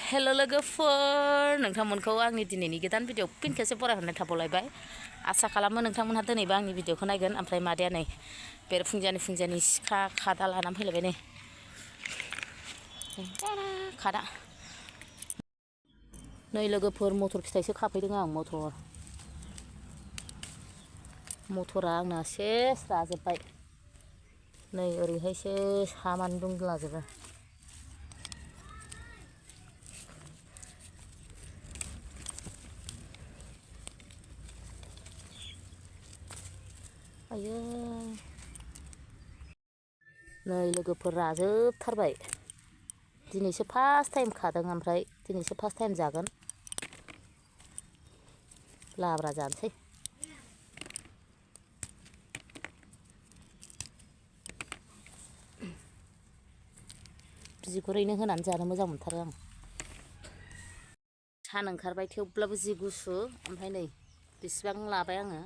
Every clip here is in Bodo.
हेल' लोगोफोर नोंथांमोनखौ आंनि दिनैनि गोदान भिडिअ फिन खेबसे बरायहरनाय थाबावलायबाय आसा खालामो नोंथांमोनहा दिनैबो आंनि भिडिअखौ नायगोन ओमफ्राय मादैया नै बेरे सिखा खादा लानानै फैलायबाय खादा नै लोगोफोर मटर फिथाइसो खाफैदों आं मटरा आंना सेस राजोब्बाय नै ओरैहायसो सामानि दंलाजोबो आयो नै लोगोफोर राजोबथारबाय दिनैसो फार्स्ट टाइम खादों ओमफ्राय दिनैसो फार्स्ट टाइम जागोन लाब्रा जानोसै बिगुरैनो होनानै जानो मोजां मोनथारो आं सान ओंखारबाय थेवब्लाबो जि गुसु ओमफ्राय नै बेसेबां लाबाय आङो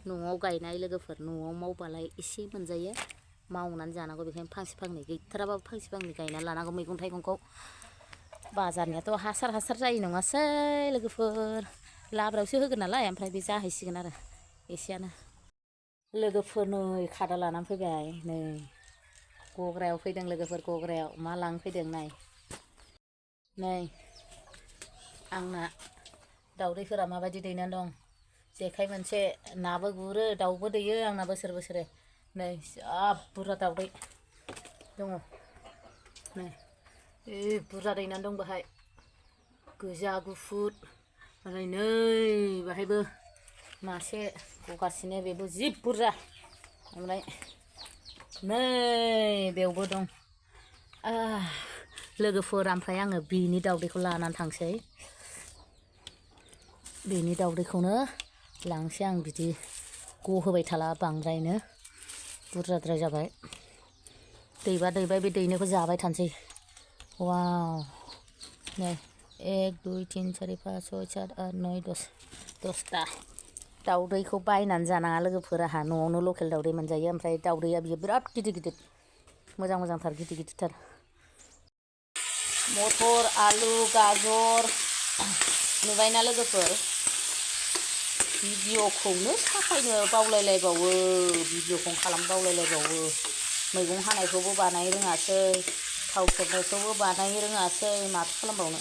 न'आव गायनाय लोगोफोर न'आव मावबालाय एसे मोनजायो मावनानै जानांगौ बेखायनो फांसे फांनै गैथाराबाबो फांसे फांनै गायना लानांगौ मैगं थाइगंखौ बाजारनियाथ' हासार जायो नङासै लोगोफोर लाब्रायावसो होगोन नालाय ओमफ्राय बे जाहैसिगोन आरो एसेयानो लोगोफोर नै खादा लानानै फैबाय नै गग्रायाव फैदों लोगोफोर गग्रायाव मा लांफैदों नै आंना दाउदैफोरा माबायदि दैनानै दं जेखाइ मोनसे नाबो गुरो दाउबो दैयो आंना बोसोरे नै जा बुरजा दाउदै दङ नै बुरजा दैनानै दं बाहाय गोजा गुफुर ओमफ्राय नै बाहायबो मासे गगासिनो बेबो जि बुरजा ओमफ्राय नै बेयावबो दं लोगोफोर ओमफ्राय आङो बेनि दाउदैखौ लानानै थांसै बेनि दाउदैखौनो लांसै आं बिदि गहोबाय थाला बांद्रायनो बुरजाद्राय जाबाय दैबाय बे दैनायखौ जाबाय थानोसै वाव नै 1 2 3 4 5 6 7 8 9 10 10टा दाउदैखौ बायनानै जानाङा लोगोफोर आंहा न'आवनो लकेल दाउदै मोनजायो ओमफ्राय दाउदैया बियो बिराद गिदिर मोजांथार गिदिरथार मटर आलु गाजर नुबायना लोगोफोर भिडिअखौनो साफायनो बावलायलायबावो भिडिअखौ खालामनो बावलायलायबावो मैगं हानायखौबो बानाय रोङासै थाव सेरनायखौबो बानाय रोङासै माथो खालामबावनो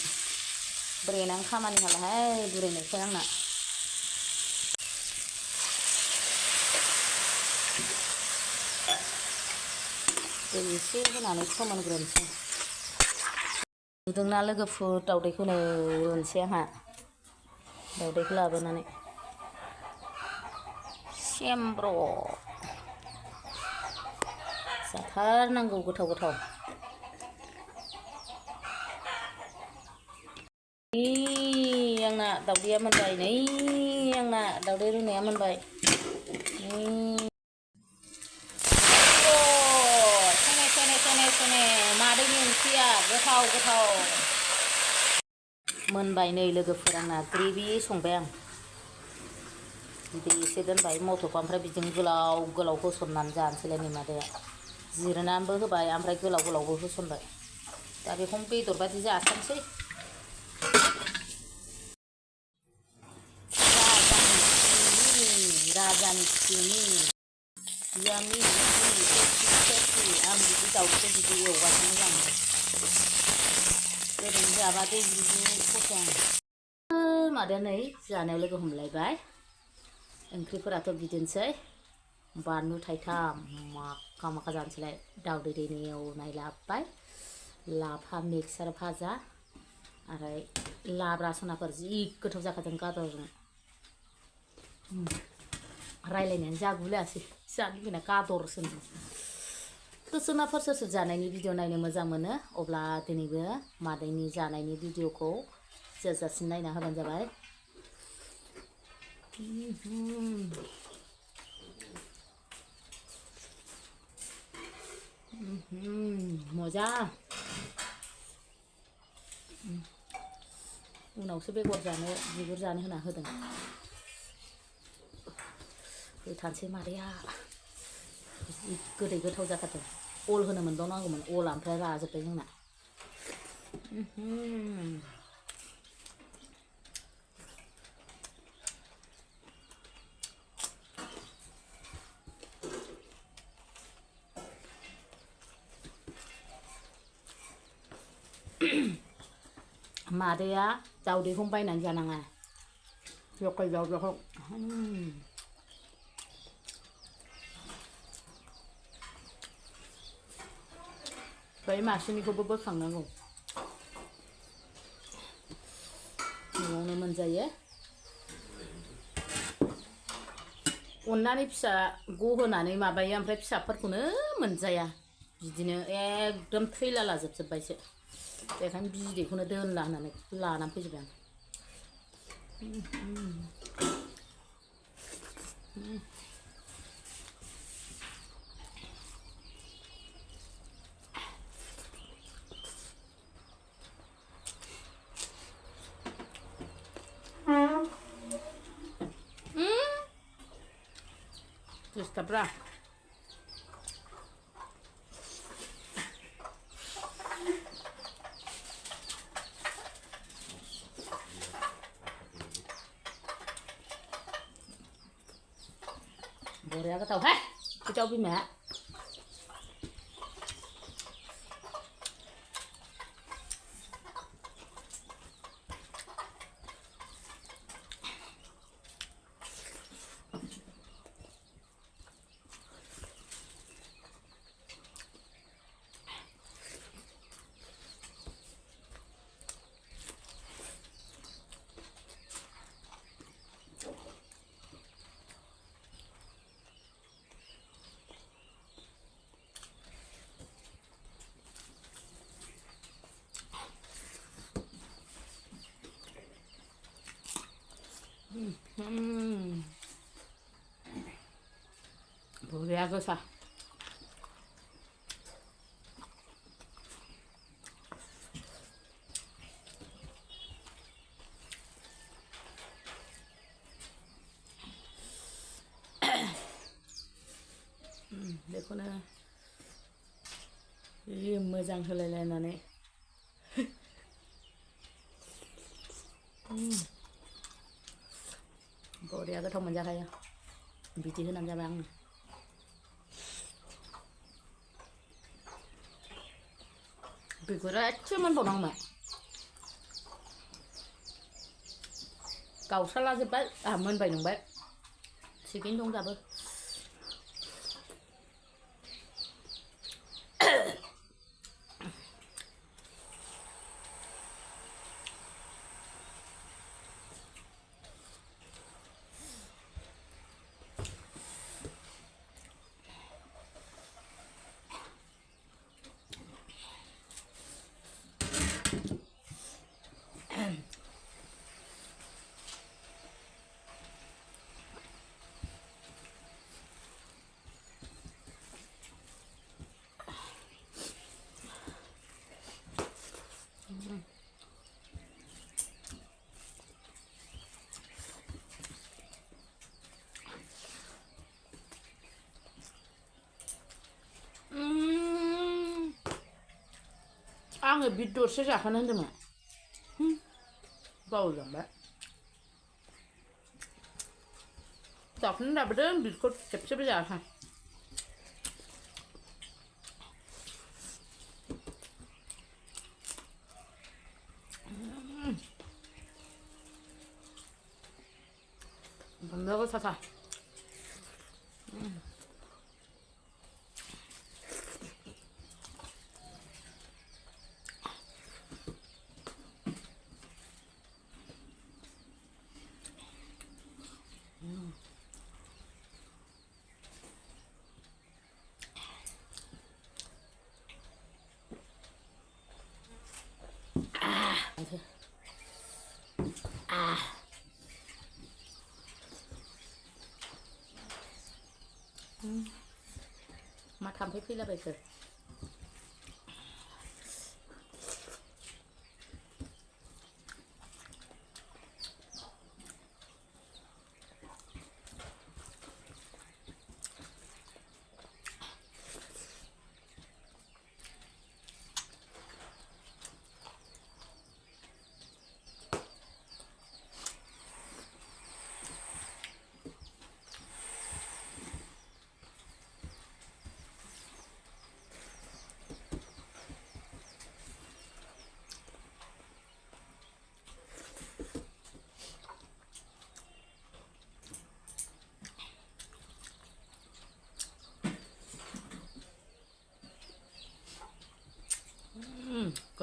ब्रेनानो खामानि हालाहाय बुरैनायखाय आंना दै एसे होनानै फोमोनग्रोनोसै नुदोंना लोगोफोर दाउदैखौ नै रुनोसै आंहा दाउदैखौ लाबोनानै सेमब्र' जाथारनांगौ गोथाव आंना दाउदैया मोनबाय नै आंना दाउदै रुनाया मोनबाय मादैनि ओंख्रिया गोथाव मोनबाय नै लोगोफोर आंना ग्रेभि संबाय आं बिदै एसे दोनबाय मटरखौ ओमफ्राय बिदिनो गोलाव होसननानै जानोसैलाय नै मादैया जिरनानैबो होबाय ओमफ्राय गोलावबो होसनबाय दा बेखौनो बेदर बायदि जाथारनोसै राजानि खिनि यामि आं बिदि दाउखौ बिदि एवगासिनो मोजां मोनो ओरैनो जाबा दै फसं मादैया नै जानायाव लोगो हमलायबाय ओंख्रिफोराथ' बिदिनोसै बानलु थाइथाम माखा जानोसैलाय दाउदै दैनि एवनाय लाबोबाय लाफा मिक्सार भाजा आरो लाब्रा सनाफोर जि गोथाव जाखादों गाजरजों रायलायनायानो जागुलायासै जानो लुबैना गादरसो सोर जानायनि भिडिअ नायनो मोजां मोनो अब्ला दिनैबो मादैनि जानायनि भिडिअखौ जोबजासिम नायना होबानो जाबाय मजा उनावसो बेगर जानो बिगुर जानो होना होदों होथारसै मादैया गोदै गोथाव जाथारदों अल होनो मोनबावनांगौमोन अल ओमफ्राय राजोब्बाय जोंना मादैया दावदैखौ बायनानै जानाङा लकेल दावदैखौ बै मासेनिखौबो बोखांनांगौ न'आवनो मोनजायो अननानै फिसा गहोनानै माबायो ओमफ्राय फिसाफोरखौनो मोनजाया बिदिनो एकदम थैला लाजोबजोब्बायसो बेखायनो बिदैखौनो दोनला होननानै लानानै फैजोबबाय आं Disturbra. Bore cái tàu hết, cái cháu với mẹ. Bore cái sao? बेखौनो जि मोजां होलायलायनानै बरिया गोथाव मोनजाखायो बिदि होनानै जाबाय आङो बिगुरा एसे मोनबावनांगौमोन गावस्रालाजोब्बाय आंहा मोनबाय नंबाय थिगैनो दं दाबो आङो बिद दरसे जाखानो होनदोंमोन बावलांबाय जाखानो लाबोदों बिदखौ खेबसेबो जायाखै 반대로 사사 मा थाम्फै फैलाबायखो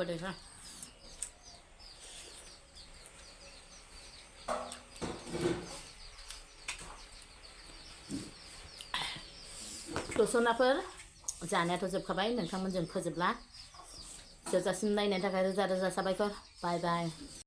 podejrzewam. sonapwr जानायाथ' जोबखाबाय नोंथांमोनजों फोजोबला जोबजासिम नायनायनि थाखाय रोजा रोजा साबायखर बाय बाय